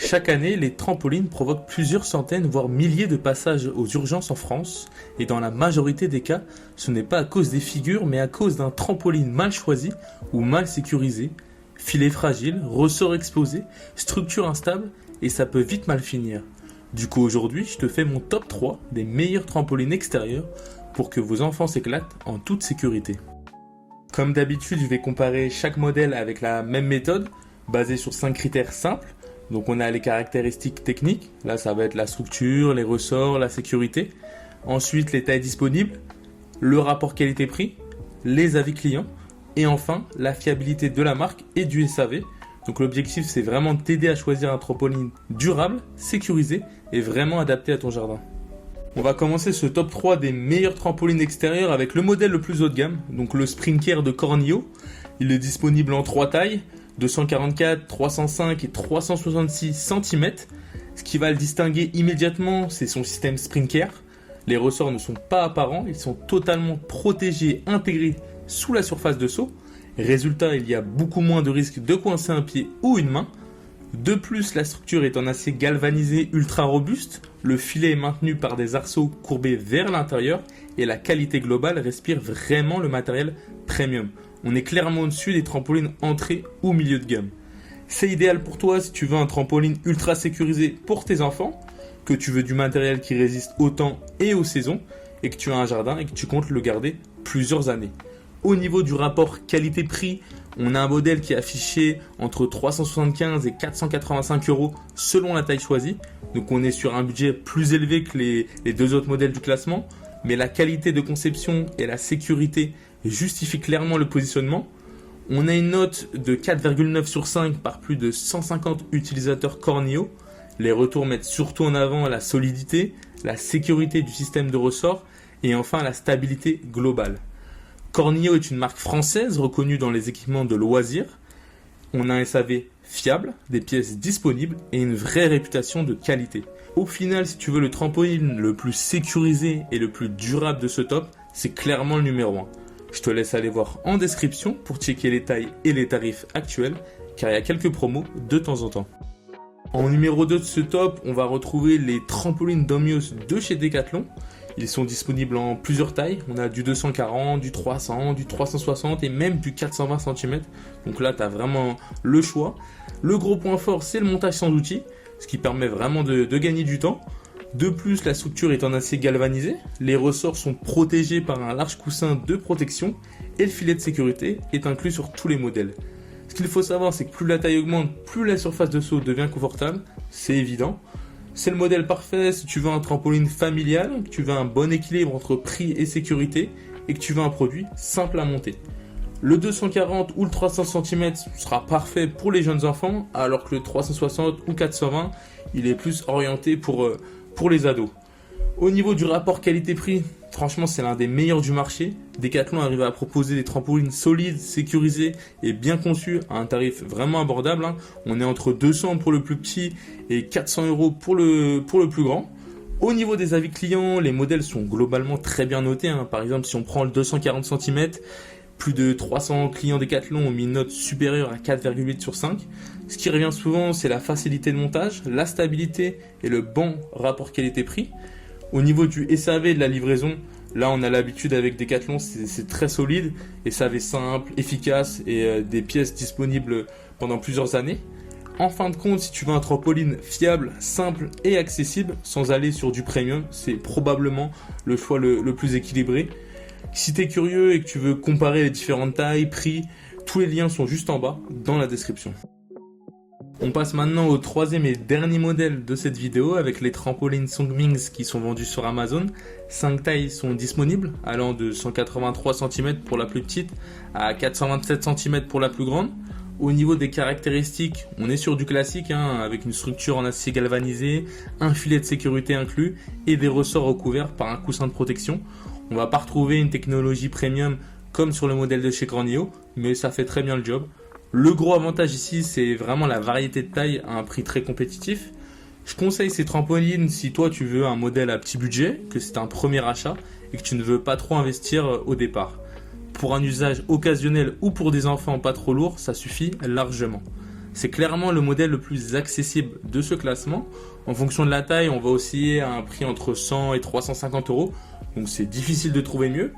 Chaque année, les trampolines provoquent plusieurs centaines, voire milliers de passages aux urgences en France, et dans la majorité des cas, ce n'est pas à cause des figures, mais à cause d'un trampoline mal choisi ou mal sécurisé, filet fragile, ressort exposé, structure instable, et ça peut vite mal finir. Du coup aujourd'hui, je te fais mon top 3 des meilleurs trampolines extérieurs pour que vos enfants s'éclatent en toute sécurité. Comme d'habitude, je vais comparer chaque modèle avec la même méthode, basée sur 5 critères simples. Donc on a les caractéristiques techniques, là ça va être la structure, les ressorts, la sécurité. Ensuite les tailles disponibles, le rapport qualité-prix, les avis clients. Et enfin la fiabilité de la marque et du SAV. Donc l'objectif c'est vraiment de t'aider à choisir un trampoline durable, sécurisé et vraiment adapté à ton jardin. On va commencer ce top 3 des meilleurs trampolines extérieurs avec le modèle le plus haut de gamme, donc le Sprinker de Cornio. Il est disponible en 3 tailles. 244, 305 et 366 cm. Ce qui va le distinguer immédiatement, c'est son système Sprinker. Les ressorts ne sont pas apparents, ils sont totalement protégés, intégrés sous la surface de seau. Résultat, il y a beaucoup moins de risque de coincer un pied ou une main. De plus, la structure est en acier galvanisé ultra robuste. Le filet est maintenu par des arceaux courbés vers l'intérieur et la qualité globale respire vraiment le matériel premium. On est clairement au-dessus des trampolines entrée ou milieu de gamme. C'est idéal pour toi si tu veux un trampoline ultra sécurisé pour tes enfants, que tu veux du matériel qui résiste au temps et aux saisons, et que tu as un jardin et que tu comptes le garder plusieurs années. Au niveau du rapport qualité-prix, on a un modèle qui est affiché entre 375 et 485 € selon la taille choisie. Donc on est sur un budget plus élevé que les deux autres modèles du classement, mais la qualité de conception et la sécurité justifie clairement le positionnement. On a une note de 4,9 sur 5 par plus de 150 utilisateurs Cornio. Les retours mettent surtout en avant la solidité, la sécurité du système de ressort et enfin la stabilité globale. Cornio est une marque française reconnue dans les équipements de loisirs. On a un SAV fiable, des pièces disponibles et une vraie réputation de qualité. Au final, si tu veux le trampoline le plus sécurisé et le plus durable de ce top, c'est clairement le numéro 1. Je te laisse aller voir en description pour checker les tailles et les tarifs actuels, car il y a quelques promos de temps en temps. En numéro 2 de ce top, on va retrouver les trampolines Domios de chez Decathlon. Ils sont disponibles en plusieurs tailles. On a du 240, du 300, du 360 et même du 420 cm. Donc là, tu as vraiment le choix. Le gros point fort, c'est le montage sans outil, ce qui permet vraiment de gagner du temps. De plus, la structure est en acier galvanisé, les ressorts sont protégés par un large coussin de protection et le filet de sécurité est inclus sur tous les modèles. Ce qu'il faut savoir, c'est que plus la taille augmente, plus la surface de saut devient confortable, c'est évident. C'est le modèle parfait si tu veux un trampoline familial, que tu veux un bon équilibre entre prix et sécurité et que tu veux un produit simple à monter. Le 240 ou le 300 cm sera parfait pour les jeunes enfants, alors que le 360 ou 420, il est plus orienté pour les ados. Au niveau du rapport qualité-prix, franchement c'est l'un des meilleurs du marché. Decathlon arrive à proposer des trampolines solides, sécurisées et bien conçues à un tarif vraiment abordable. On est entre 200 pour le plus petit et 400 € pour le plus grand. Au niveau des avis clients, les modèles sont globalement très bien notés. Par exemple, si on prend le 240 cm, plus de 300 clients Decathlon ont mis une note supérieure à 4,8 sur 5. Ce qui revient souvent, c'est la facilité de montage, la stabilité et le bon rapport qualité-prix. Au niveau du SAV de la livraison, là on a l'habitude avec Decathlon, c'est très solide, SAV simple, efficace et des pièces disponibles pendant plusieurs années. En fin de compte, si tu veux un trampoline fiable, simple et accessible, sans aller sur du premium, c'est probablement le choix le plus équilibré. Si tu es curieux et que tu veux comparer les différentes tailles, prix, tous les liens sont juste en bas dans la description. On passe maintenant au troisième et dernier modèle de cette vidéo avec les trampolines Songmings qui sont vendus sur Amazon. 5 tailles sont disponibles, allant de 183 cm pour la plus petite à 427 cm pour la plus grande. Au niveau des caractéristiques, on est sur du classique avec une structure en acier galvanisé, un filet de sécurité inclus et des ressorts recouverts par un coussin de protection. On va pas retrouver une technologie premium comme sur le modèle de chez Cornio, mais ça fait très bien le job. Le gros avantage ici, c'est vraiment la variété de taille à un prix très compétitif. Je conseille ces trampolines si toi tu veux un modèle à petit budget, que c'est un premier achat et que tu ne veux pas trop investir au départ. Pour un usage occasionnel ou pour des enfants pas trop lourds, ça suffit largement. C'est clairement le modèle le plus accessible de ce classement. En fonction de la taille, on va osciller à un prix entre 100 et 350 euros, donc c'est difficile de trouver mieux.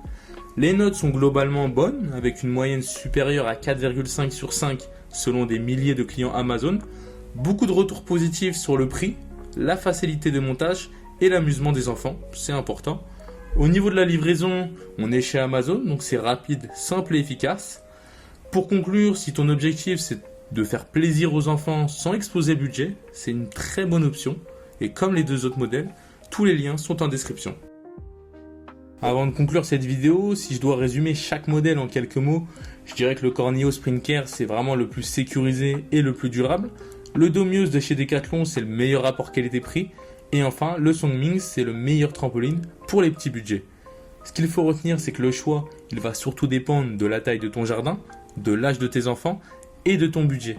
Les notes sont globalement bonnes, avec une moyenne supérieure à 4,5 sur 5 selon des milliers de clients Amazon. Beaucoup de retours positifs sur le prix, la facilité de montage et l'amusement des enfants, c'est important. Au niveau de la livraison, on est chez Amazon, donc c'est rapide, simple et efficace. Pour conclure, si ton objectif c'est de faire plaisir aux enfants sans exploser le budget, c'est une très bonne option. Et comme les deux autres modèles, tous les liens sont en description. Avant de conclure cette vidéo, si je dois résumer chaque modèle en quelques mots, je dirais que le Corneo Sprint Care c'est vraiment le plus sécurisé et le plus durable. Le Domios de chez Decathlon c'est le meilleur rapport qualité-prix. Et enfin, le Songming c'est le meilleur trampoline pour les petits budgets. Ce qu'il faut retenir c'est que le choix, il va surtout dépendre de la taille de ton jardin, de l'âge de tes enfants et de ton budget.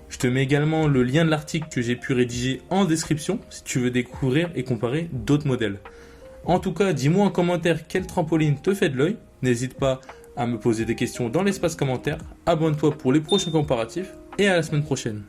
Je te mets également le lien de l'article que j'ai pu rédiger en description si tu veux découvrir et comparer d'autres modèles. En tout cas, dis-moi en commentaire quelle trampoline te fait de l'œil. N'hésite pas à me poser des questions dans l'espace commentaire. Abonne-toi pour les prochains comparatifs et à la semaine prochaine.